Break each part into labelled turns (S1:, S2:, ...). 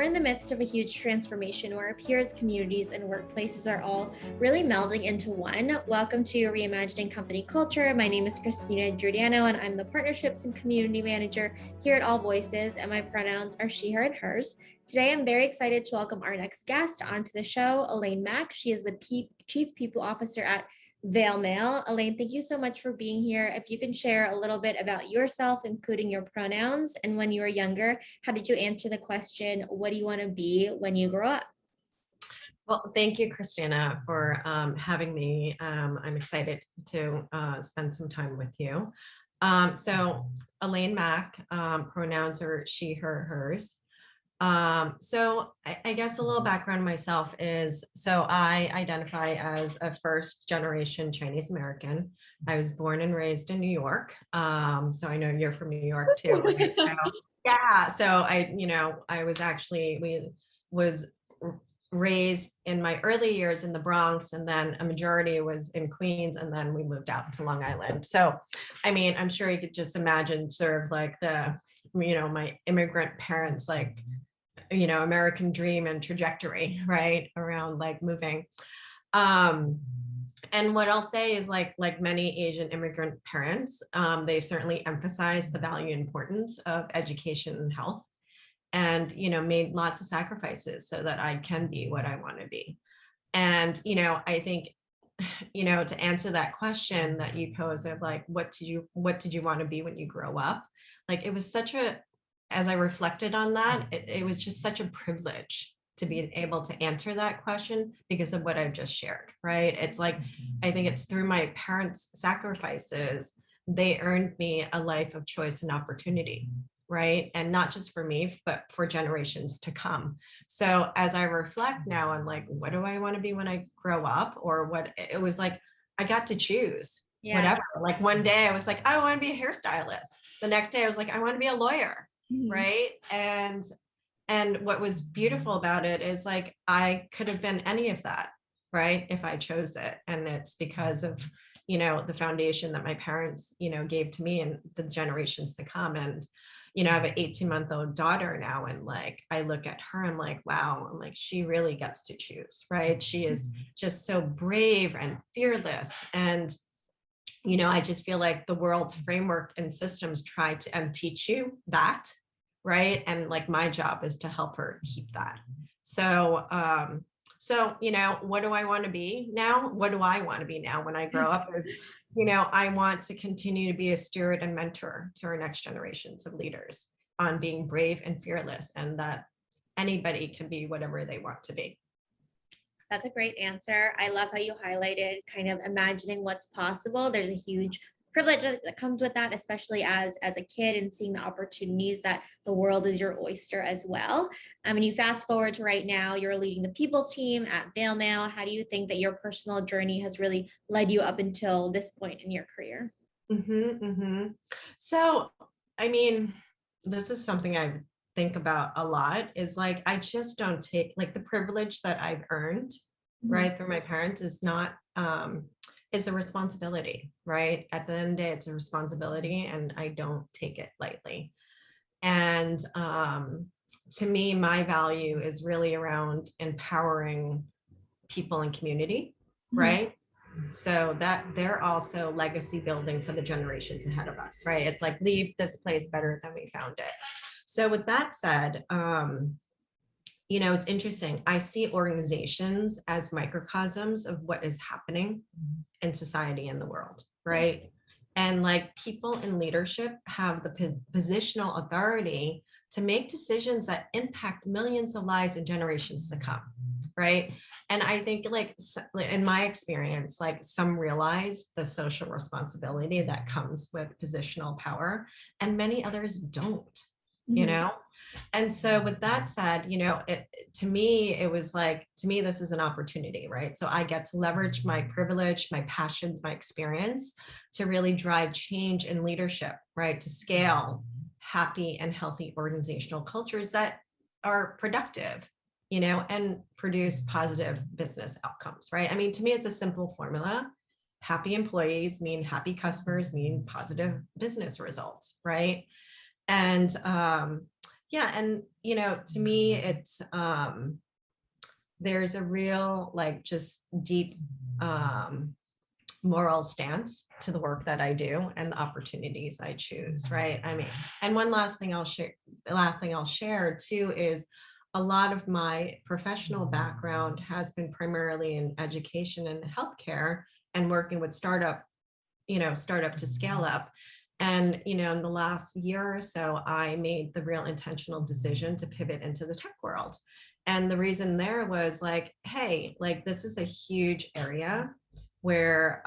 S1: in the midst of a huge transformation where our peers, communities, and workplaces are all really melding into one. Welcome to Reimagining Company Culture. My name is Christina Giordano, and I'm the Partnerships and Community Manager here at AllVoices, and my pronouns are she, her, and hers. Today, I'm very excited to welcome our next guest onto the show, Elaine Mak. She is the Chief People Officer at Vailmail. Elaine, thank you so much for being here. If you can share a little bit about yourself, including your pronouns, and when you were younger, how did you answer the question, what do you want to be when you grow up?
S2: Well, thank you, Christina, for having me. I'm excited to spend some time with you. So Elaine Mak, pronouns are she, her, hers. So I guess a little background on myself is, so I identify as a first generation Chinese American. I was born and raised in New York. So I know you're from New York too, right? So, yeah. So I was raised in my early years in the Bronx, and then a majority was in Queens, and then we moved out to Long Island. So, I mean, I'm sure you could just imagine sort of like my immigrant parents, like, American dream and trajectory, right, around like moving. And what I'll say is like many Asian immigrant parents, they certainly emphasize the value and importance of education and health, and made lots of sacrifices so that I can be what I want to be. And I think to answer that question that you pose of like, what did you want to be when you grow up, like it was as I reflected on that, it was just such a privilege to be able to answer that question because of what I've just shared, right? It's like, I think it's through my parents' sacrifices, they earned me a life of choice and opportunity, right? And not just for me, but for generations to come. So as I reflect now on like, what do I want to be when I grow up, or what, it was like, I got to choose whatever. Like one day I was like, I want to be a hairstylist. The next day I was like, I want to be a lawyer, right? And what was beautiful about it is like, I could have been any of that, right, if I chose it. And it's because of, the foundation that my parents, gave to me and the generations to come. And, I have an 18-month-old daughter now. And like, I look at her, I'm like, wow, I'm like, she really gets to choose, right? She is just so brave and fearless. And, I just feel like the world's framework and systems try to teach you that, right? And like my job is to help her keep that. So, what do I want to be now? What do I want to be now when I grow up? Is, I want to continue to be a steward and mentor to our next generations of leaders on being brave and fearless, and that anybody can be whatever they want to be.
S1: That's a great answer. I love how you highlighted kind of imagining what's possible. There's a huge privilege that comes with that, especially as a kid, and seeing the opportunities that the world is your oyster as well. And you fast forward to right now, you're leading the people team at Vailmail. How do you think that your personal journey has really led you up until this point in your career?
S2: So, I mean, this is something I think about a lot, is like, I just don't take like the privilege that I've earned, right, through my parents is not, is a responsibility, right? At the end of the day, it's a responsibility, and I don't take it lightly. And to me, my value is really around empowering people and community, right? So that they're also legacy building for the generations ahead of us, right? It's like, leave this place better than we found it. So with that said, it's interesting. I see organizations as microcosms of what is happening in society and the world, right? And like, people in leadership have the positional authority to make decisions that impact millions of lives and generations to come, right? And I think like, in my experience, like some realize the social responsibility that comes with positional power, and many others don't, And so with that said, to me, it was like, this is an opportunity, right? So I get to leverage my privilege, my passions, my experience to really drive change in leadership, right? To scale happy and healthy organizational cultures that are productive, and produce positive business outcomes, right? I mean, to me, it's a simple formula. Happy employees mean happy customers, mean positive business results, right? And Yeah. And, to me, it's, there's a real, like, just deep, moral stance to the work that I do and the opportunities I choose, right? I mean, and one last thing I'll share too is a lot of my professional background has been primarily in education and healthcare and working with startup to scale up. And, in the last year or so, I made the real intentional decision to pivot into the tech world. And the reason there was like, hey, like this is a huge area where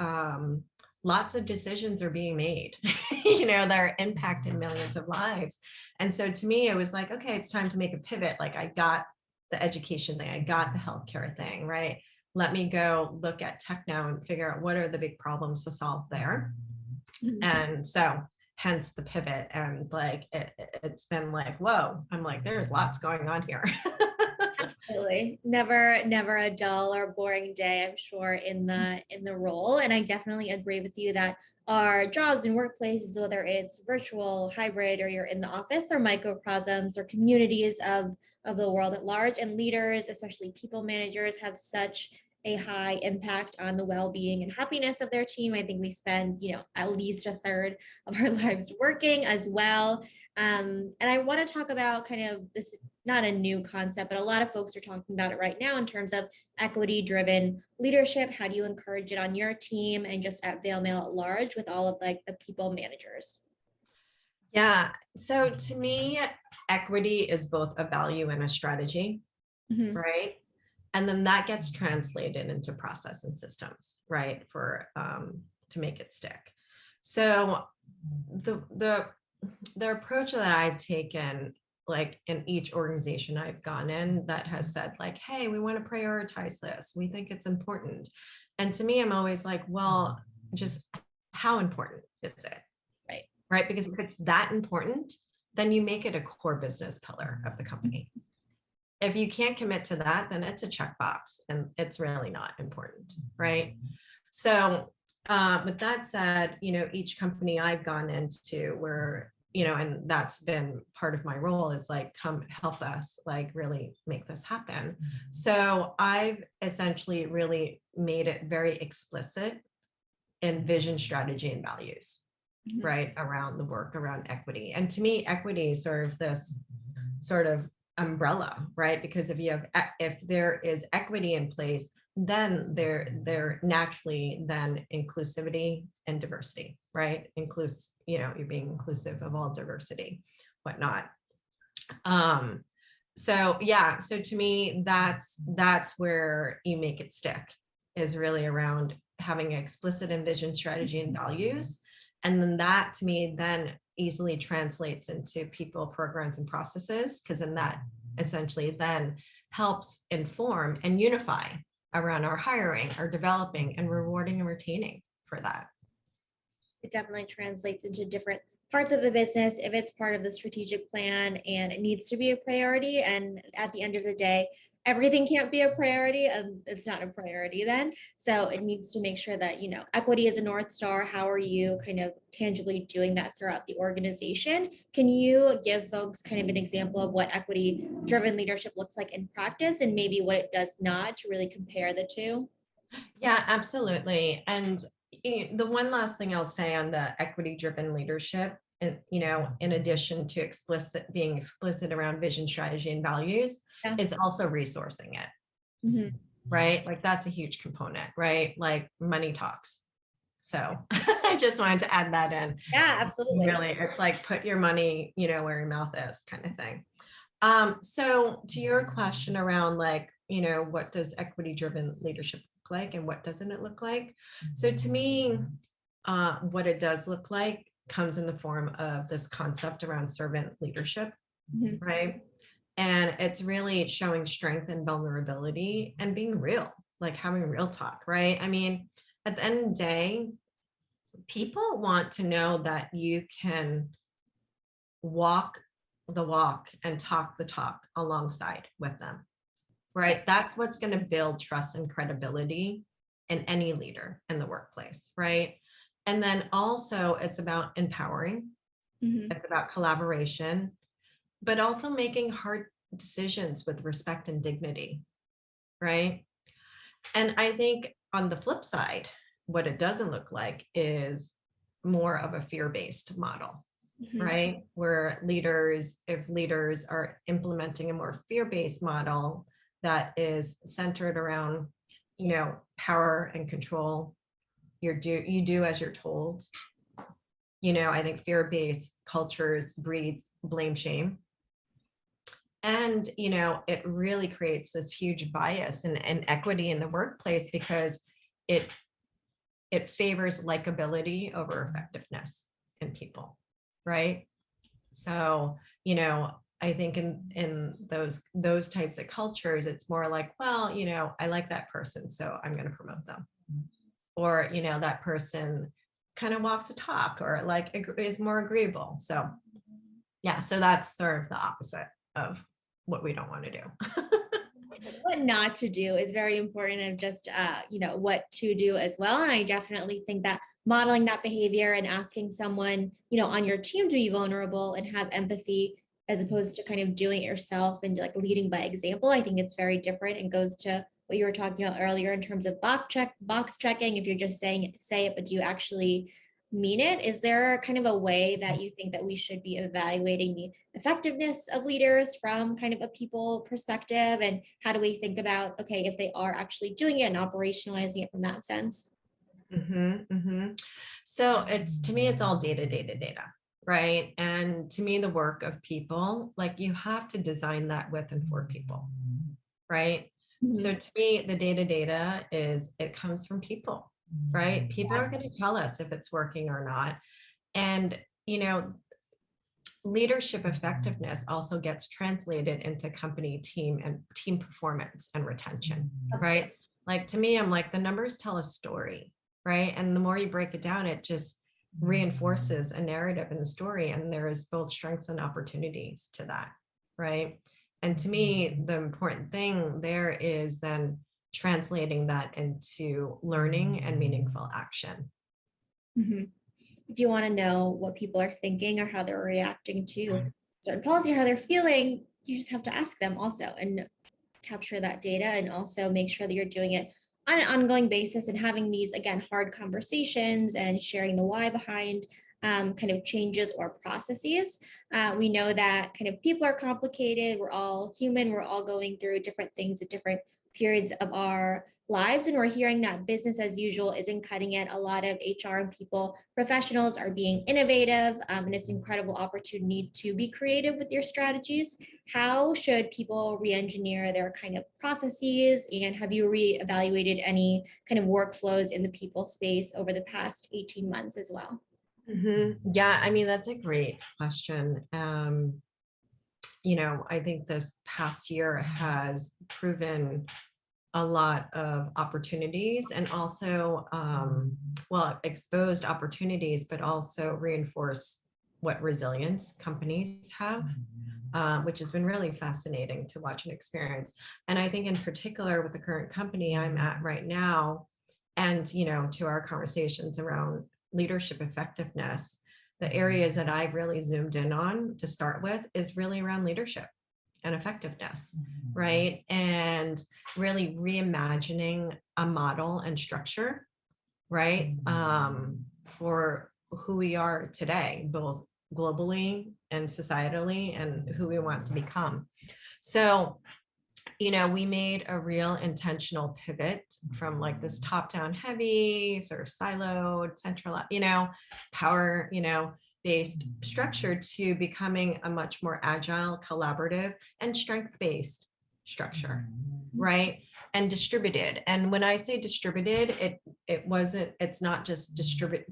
S2: lots of decisions are being made, that are impacting millions of lives. And so to me, it was like, okay, it's time to make a pivot. Like I got the education thing, I got the healthcare thing, right? Let me go look at tech now and figure out what are the big problems to solve there. And so hence the pivot. And like it's been like, whoa, I'm like, there's lots going on here.
S1: Absolutely. Never a dull or boring day, I'm sure, in the role. And I definitely agree with you that our jobs and workplaces, whether it's virtual, hybrid, or you're in the office, are microcosms or communities of the world at large. And leaders, especially people managers, have such a high impact on the well-being and happiness of their team. I think we spend, at least a third of our lives working as well. And I want to talk about kind of this, not a new concept, but a lot of folks are talking about it right now in terms of equity driven leadership. How do you encourage it on your team and just at Vailmail at large with all of like the people managers?
S2: Yeah. So to me, equity is both a value and a strategy,
S1: Mhm.
S2: right? And then that gets translated into process and systems, right? For to make it stick. So the approach that I've taken, like in each organization I've gone in that has said like, hey, we want to prioritize this. We think it's important. And to me, I'm always like, well, just how important is it?
S1: Right.
S2: Right? Because if it's that important, then you make it a core business pillar of the company. If you can't commit to that, then it's a checkbox and it's really not important, right? So with that said, each company I've gone into where, and that's been part of my role is like, come help us like really make this happen. So I've essentially really made it very explicit in vision, strategy, and values, right? Around the work around equity. And to me, equity is sort of this sort of umbrella, right? Because if there is equity in place, then there naturally then inclusivity and diversity, right? You're being inclusive of all diversity, whatnot. So yeah, so to me, that's where you make it stick, is really around having explicit and vision, strategy, and values. And then that to me then easily translates into people, programs, and processes, because then that essentially then helps inform and unify around our hiring, our developing, and rewarding and retaining for that.
S1: It definitely translates into different parts of the business if it's part of the strategic plan and it needs to be a priority. And at the end of the day, everything can't be a priority and it's not a priority then. So it needs to make sure that, equity is a North Star. How are you kind of tangibly doing that throughout the organization? Can you give folks kind of an example of what equity driven leadership looks like in practice and maybe what it does not to really compare the two?
S2: Yeah, absolutely. And the one last thing I'll say on the equity driven leadership, and in addition to being explicit around vision, strategy, and values,
S1: Yeah.
S2: is also resourcing it.
S1: Mhm.
S2: Right? Like that's a huge component, right? Like money talks. So I just wanted to add that in.
S1: Yeah, absolutely.
S2: Really, it's like put your money, where your mouth is, kind of thing. So to your question around like, what does equity driven leadership look like and what doesn't it look like? So to me, what it does look like comes in the form of this concept around servant leadership,
S1: Mhm.
S2: right? And it's really showing strength and vulnerability and being real, like having real talk, right? I mean, at the end of the day, people want to know that you can walk the walk and talk the talk alongside with them, right? That's what's going to build trust and credibility in any leader in the workplace, right? And then also it's about empowering,
S1: Mhm.
S2: it's about collaboration, but also making hard decisions with respect and dignity, right? And I think on the flip side, what it doesn't look like is more of a fear-based model,
S1: Mhm.
S2: right? Where if leaders are implementing a more fear-based model that is centered around, power and control, you do as you're told. I think fear-based cultures breeds blame shame. And, it really creates this huge bias and equity in the workplace because it it favors likability over effectiveness in people, right? So, I think in those types of cultures, it's more like, well, I like that person, so I'm going to promote them. Or, that person kind of walks the talk or like is more agreeable. So, yeah, so that's sort of the opposite of what we don't want to do.
S1: What not to do is very important, and just what to do as well. And I definitely think that modeling that behavior and asking someone on your team to be vulnerable and have empathy, as opposed to kind of doing it yourself and like leading by example, I think it's very different and goes to what you were talking about earlier in terms of box checking. If you're just saying it to say it, but do you actually mean it? Is there kind of a way that you think that we should be evaluating the effectiveness of leaders from kind of a people perspective? And how do we think about, okay, if they are actually doing it and operationalizing it from that sense?
S2: So to me, it's all data, right? And to me, the work of people, like you have to design that with and for people, right? So
S1: Mhm.
S2: to me, the data is it comes from people, right? People are going to tell us if it's working or not. And, leadership effectiveness also gets translated into company team performance and retention, right? Like to me, I'm like, the numbers tell a story, right? And the more you break it down, it just reinforces a narrative in the story. And there is both strengths and opportunities to that, right? And to me, the important thing there is then translating that into learning and meaningful action.
S1: Mhm. If you want to know what people are thinking or how they're reacting to certain policy, or how they're feeling, you just have to ask them also and capture that data, and also make sure that you're doing it on an ongoing basis and having these, again, hard conversations and sharing the why behind kind of changes or processes. We know that kind of people are complicated. We're all human. We're all going through different things at different periods of our lives. And we're hearing that business as usual isn't cutting it. A lot of HR and people professionals are being innovative, and it's an incredible opportunity to be creative with your strategies. How should people re-engineer their kind of processes? And have you re-evaluated any kind of workflows in the people space over the past 18 months as well?
S2: Yeah, I mean, that's a great question. I think this past year has proven a lot of opportunities and also, well, exposed opportunities, but also reinforce what resilience companies have, which has been really fascinating to watch and experience. And I think in particular with the current company I'm at right now, and, to our conversations around leadership effectiveness, the areas that I've really zoomed in on to start with is really around leadership and effectiveness, right? And really reimagining a model and structure, right? For who we are today, both globally and societally, and who we want to become. So, we made a real intentional pivot from like this top-down heavy, sort of siloed, central, power, based structure to becoming a much more agile, collaborative, and strength-based structure, right? And distributed. And when I say distributed, it's not just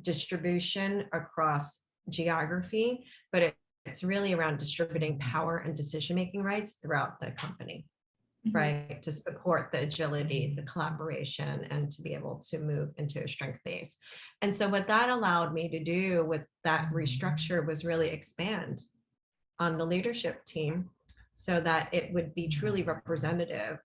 S2: distribution across geography, but it's really around distributing power and decision-making rights throughout the company, right? To support the agility, the collaboration, and to be able to move into a strength phase. And so what that allowed me to do with that restructure was really expand on the leadership team so that it would be truly representative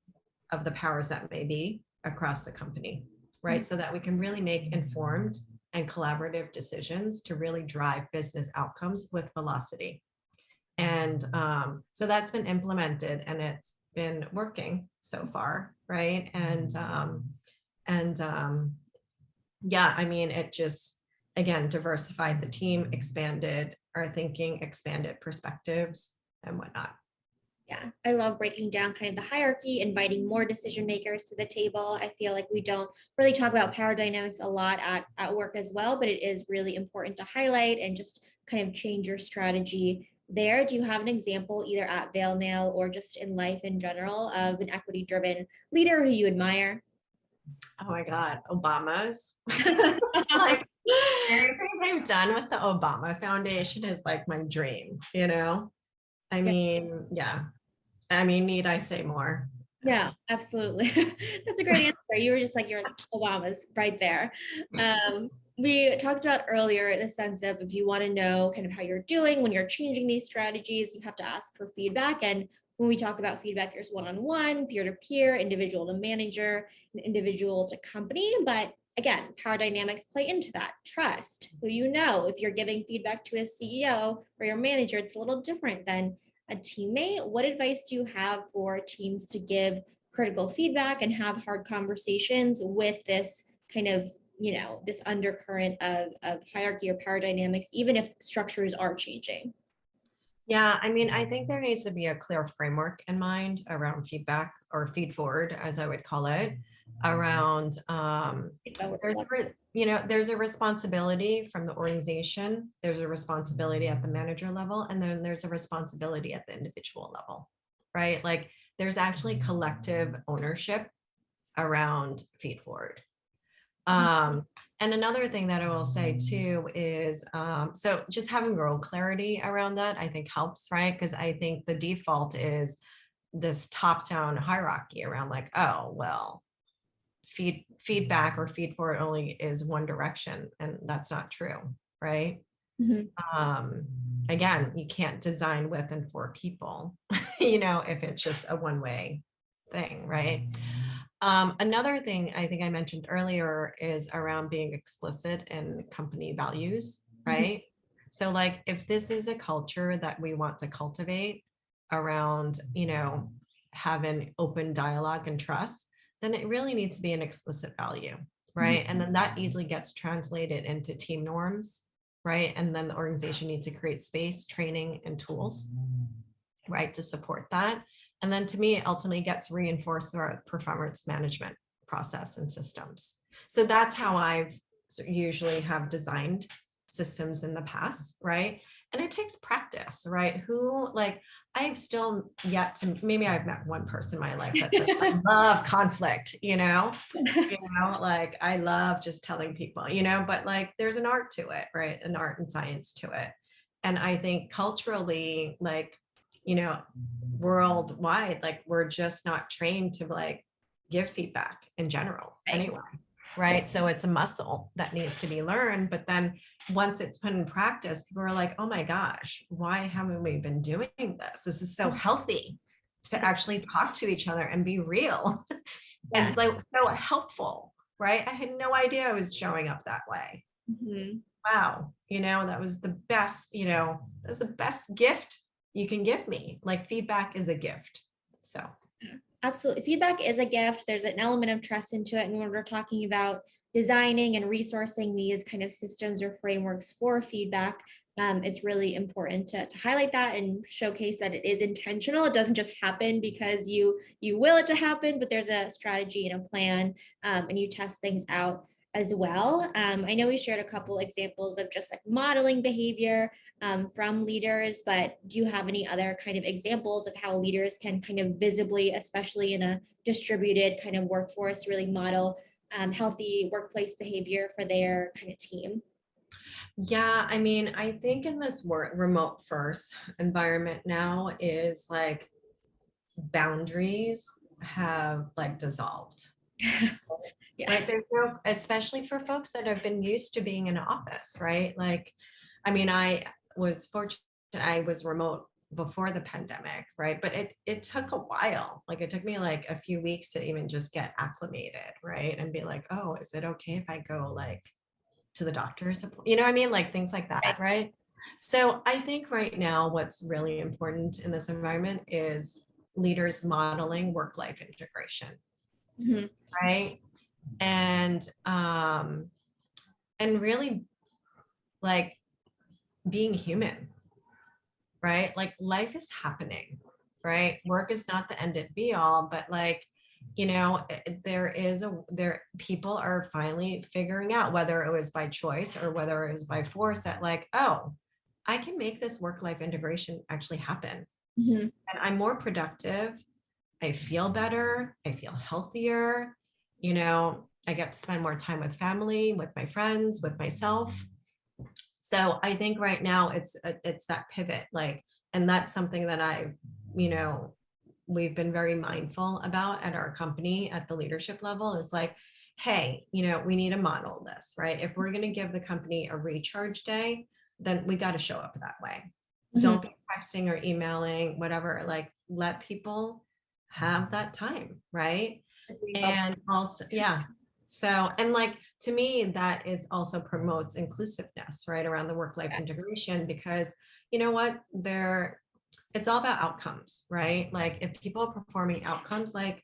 S2: of the powers that may be across the company, right? So that we can really make informed and collaborative decisions to really drive business outcomes with velocity. And so that's been implemented and it's been working so far, right? And yeah, I mean, it just, again, diversified the team, expanded our thinking, expanded perspectives and whatnot.
S1: Yeah, I love breaking down kind of the hierarchy, inviting more decision makers to the table. I feel like we don't really talk about power dynamics a lot at work as well, but it is really important to highlight and just kind of change your strategy there. Do you have an example, either at Vailmail or just in life in general, of an equity driven leader who you admire?
S2: Oh my God, Obama's. Like everything they've done with the Obama Foundation is like my dream, you know? I
S1: Yeah.
S2: mean, yeah. I mean, need I say more?
S1: No, absolutely. That's a great answer. You were just like your Obama's right there. We talked about earlier the sense of if you want to know kind of how you're doing when you're changing these strategies, you have to ask for feedback. And when we talk about feedback, there's one-on-one, peer-to-peer, individual to manager, and individual to company. But again, power dynamics play into that. Trust who you know. If you're giving feedback to a CEO or your manager, it's a little different than a teammate. What advice do you have for teams to give critical feedback and have hard conversations with this kind of, this undercurrent of hierarchy or power dynamics, even if structures are changing?
S2: Yeah, I mean, I think there needs to be a clear framework in mind around feedback or feed forward, as I would call it, around there's a responsibility from the organization, there's a responsibility at the manager level, and then there's a responsibility at the individual level, right? Like there's actually collective ownership around feed forward. And another thing that I will say too is, so just having role clarity around that, I think helps, right? Because I think the default is this top-down hierarchy around like, oh, well, feedback or feed forward only is one direction, and that's not true, right?
S1: Mhm.
S2: Again, you can't design with and for people, if it's just a one-way thing, right? Another thing I think I mentioned earlier is around being explicit in company values, right? So like if this is a culture that we want to cultivate around, having open dialogue and trust, then it really needs to be an explicit value, right? And then that easily gets translated into team norms, right? And then the organization needs to create space, training, and tools, right, to support that. And then to me, it ultimately gets reinforced through our performance management process and systems. So that's how I've usually have designed systems in the past, right? And it takes practice, right? I've still yet to, maybe I've met one person in my life that says, I love conflict, like I love just telling people, but like there's an art to it, right? An art and science to it. And I think culturally, like, worldwide, like we're just not trained to like give feedback in general anyway, right? So it's a muscle that needs to be learned. But then once it's put in practice, people are like, oh my gosh, why haven't we been doing this? This is so healthy to actually talk to each other and be real. And it's like so helpful, right? I had no idea I was showing up that way. Wow, that was the best, that's the best gift you can give me. Like feedback is a gift. So
S1: Absolutely. Feedback is a gift. There's an element of trust into it. And when we're talking about designing and resourcing these kind of systems or frameworks for feedback, it's really important to highlight that and showcase that it is intentional. It doesn't just happen because you will it to happen, but there's a strategy and a plan, and you test things out as well. I know we shared a couple examples of just like modeling behavior from leaders, but do you have any other kind of examples of how leaders can kind of visibly, especially in a distributed kind of workforce, really model healthy workplace behavior for their kind of team?
S2: yeah, I mean, I think in this remote first environment now is like boundaries have like dissolved.
S1: Yeah.
S2: Right. There's no, especially for folks that have been used to being in an office, right? Like, I mean, I was fortunate, I was remote before the pandemic, right? But it took a while. Like it took me like a few weeks to even just get acclimated, right? And be like, oh, is it okay if I go like to the doctor's appointment? You know what I mean? Like things like that, right? So I think right now what's really important in this environment is leaders modeling work-life integration,
S1: Mhm.
S2: right? And really like being human, right? Like life is happening, right? Work is not the end and be all, but like, there people are finally figuring out, whether it was by choice or whether it was by force, that like, oh, I can make this work-life integration actually happen.
S1: Mhm.
S2: And I'm more productive. I feel better. I feel healthier. I get to spend more time with family, with my friends, with myself. So I think right now it's that pivot, like, and that's something that you know, we've been very mindful about at our company at the leadership level, is like, hey, we need to model this, right? If we're going to give the company a recharge day, then we got to show up that way.
S1: Mhm.
S2: Don't be texting or emailing, whatever, like let people have that time, right? And also, yeah. So, and like to me, that is also promotes inclusiveness, right, around the work-life integration, because you know what, it's all about outcomes, right? Like if people are performing outcomes, like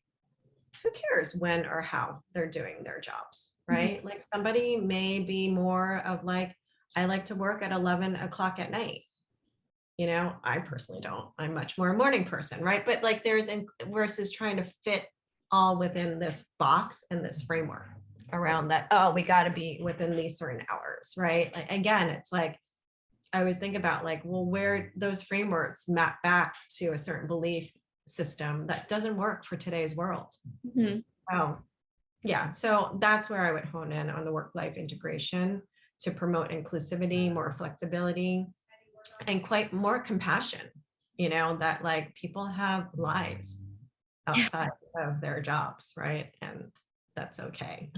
S2: who cares when or how they're doing their jobs,
S1: Mhm.
S2: right? Like somebody may be more of like, I like to work at 11 o'clock at night. I personally don't. I'm much more a morning person, right? But like versus trying to fit all within this box and this framework around that, oh, we got to be within these certain hours, right? Like again, it's like I always think about like, well, where those frameworks map back to a certain belief system that doesn't work for today's world.
S1: Mhm.
S2: Oh, yeah. So that's where I would hone in on the work-life integration to promote inclusivity, more flexibility, and quite more compassion, that like people have lives outside of their jobs, right? And that's okay.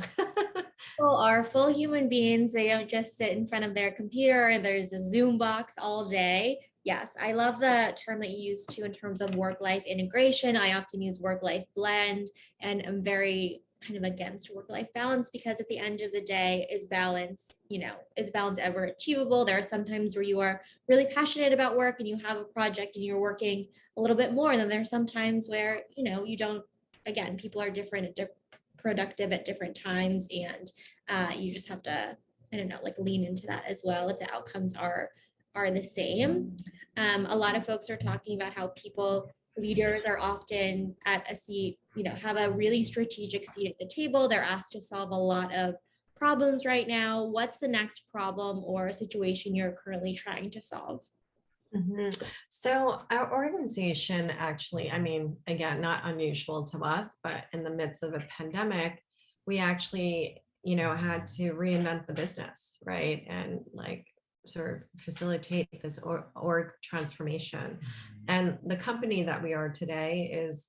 S1: People are full human beings. They don't just sit in front of their computer and there's a Zoom box all day. Yes, I love the term that you use too in terms of work-life integration. I often use work-life blend, and I'm very kind of against work-life balance, because at the end of the day, is balance ever achievable? There are some times where you are really passionate about work and you have a project and you're working a little bit more. And then there are some times where, you don't, again, people are different at productive at different times, and you just have to, I don't know, like lean into that as well if the outcomes are the same. A lot of folks are talking about how leaders are often at a seat, have a really strategic seat at the table. They're asked to solve a lot of problems right now. What's the next problem or situation you're currently trying to solve?
S2: Mhm. So our organization actually, I mean, again, not unusual to us, but in the midst of a pandemic, we actually, had to reinvent the business, right? And like sort of facilitate this org transformation. And the company that we are today is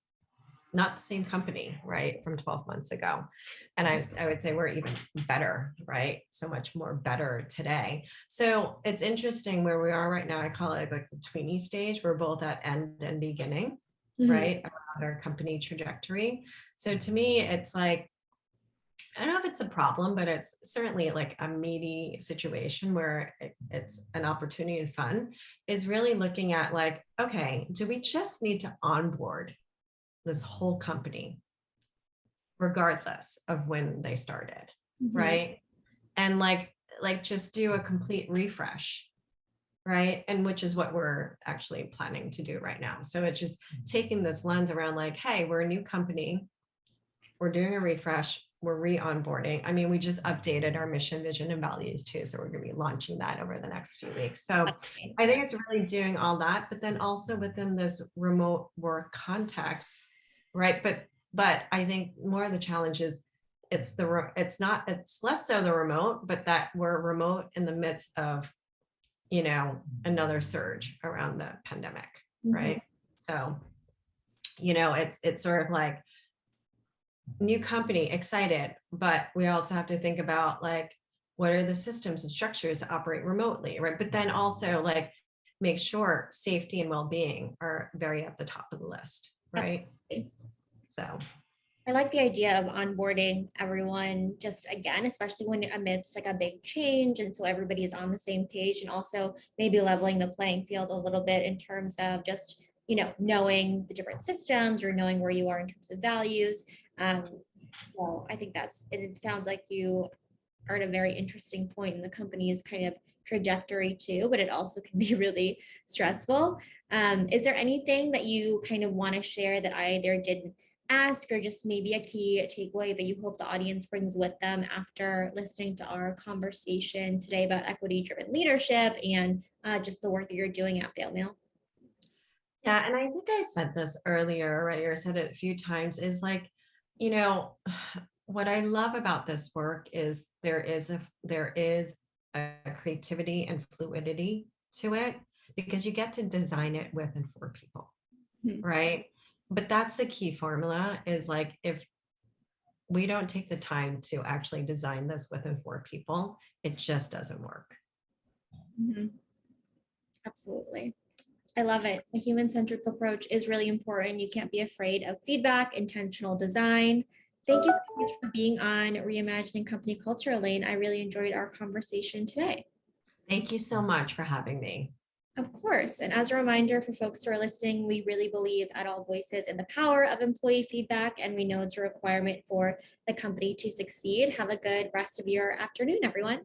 S2: not the same company, right, from 12 months ago. And I would say we're even better, right? So much more better today. So it's interesting where we are right now. I call it like the tweeny stage. We're both at end and beginning,
S1: Mhm.
S2: right? Around our company trajectory. So to me, it's like, I don't know if it's a problem, but it's certainly like a meaty situation where it's an opportunity and fun, is really looking at like, okay, do we just need to onboard this whole company regardless of when they started,
S1: Mhm.
S2: right? And like just do a complete refresh, right? And which is what we're actually planning to do right now. So it's just taking this lens around like, hey, we're a new company, we're doing a refresh, we're re-onboarding. I mean, we just updated our mission, vision, and values too. So we're going to be launching that over the next few weeks. So I think it's really doing all that, but then also within this remote work context, right? But I think more of the challenge is it's less so the remote, but that we're remote in the midst of, another surge around the pandemic,
S1: Mhm.
S2: right? So, it's sort of like, new company, excited, but we also have to think about like, what are the systems and structures to operate remotely, right? But then also like make sure safety and well-being are very at the top of the list, right?
S1: Absolutely.
S2: So
S1: I like the idea of onboarding everyone just again, especially when amidst like a big change. And so everybody is on the same page and also maybe leveling the playing field a little bit in terms of just, knowing the different systems or knowing where you are in terms of values. So I think it sounds like you are at a very interesting point in the company's kind of trajectory too, but it also can be really stressful. Is there anything that you kind of want to share that I either didn't ask or just maybe a key takeaway that you hope the audience brings with them after listening to our conversation today about equity driven leadership and just the work that you're doing at Vailmail?
S2: Yeah, and I think I said this earlier already, or said it a few times, is like, you know, what I love about this work is there is a creativity and fluidity to it because you get to design it with and for people,
S1: Mhm.
S2: right? But that's the key formula is like if we don't take the time to actually design this with and for people, it just doesn't work.
S1: Mhm. Absolutely. I love it. A human centric approach is really important. You can't be afraid of feedback, intentional design. Thank you so much for being on Reimagining Company Culture, Elaine. I really enjoyed our conversation today.
S2: Thank you so much for having me.
S1: Of course. And as a reminder for folks who are listening, we really believe at AllVoices in the power of employee feedback, and we know it's a requirement for the company to succeed. Have a good rest of your afternoon, everyone.